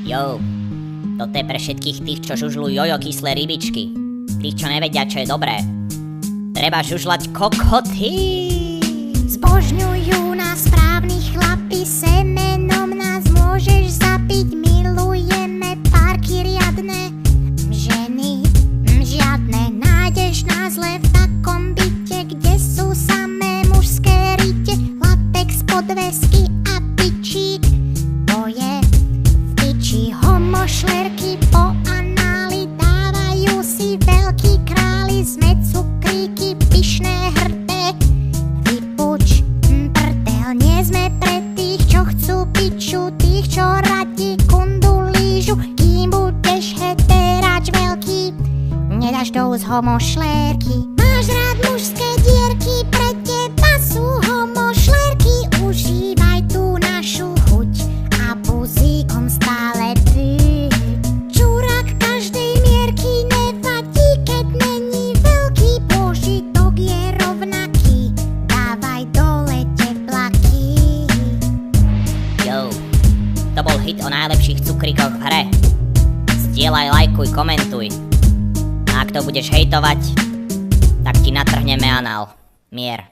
Jo, toto je pre všetkých tých, čo žužľú jojo kyslé rybičky. Tých, čo nevedia, čo je dobré. Treba žužľať kokoty. Zbožňujú nás správni chlapi, semenom nás môžeš zapiť. Milujeme parky riadne, ženy žiadne. Nájdeš nás len v takom byte, kde sú samé mužské rite. Latex, podvesky a pičík, to je v piči. Homošlerky po análi dávajú si veľký králi. Sme cukríky, pyšné hrdé, vypuč prdel. Nie sme pre tých, čo chcú piču, tých, čo radi kundu lížu. Kým budeš heteráč veľký, nedáš dous homošlérky. Máš rád mužské dierky, pre teba sú homošlérky. Užívaj tú našu chuť a buzíkom stále ty. Čurák každej mierky nevadí, keď není veľký. Požitok je rovnaký, dávaj dole teplaky. Jo, to bol hit o najlepších cukrikoch v hre. Zdieľaj, lajkuj, komentuj. A ak to budeš hejtovať, tak ti natrhneme anál. Mier.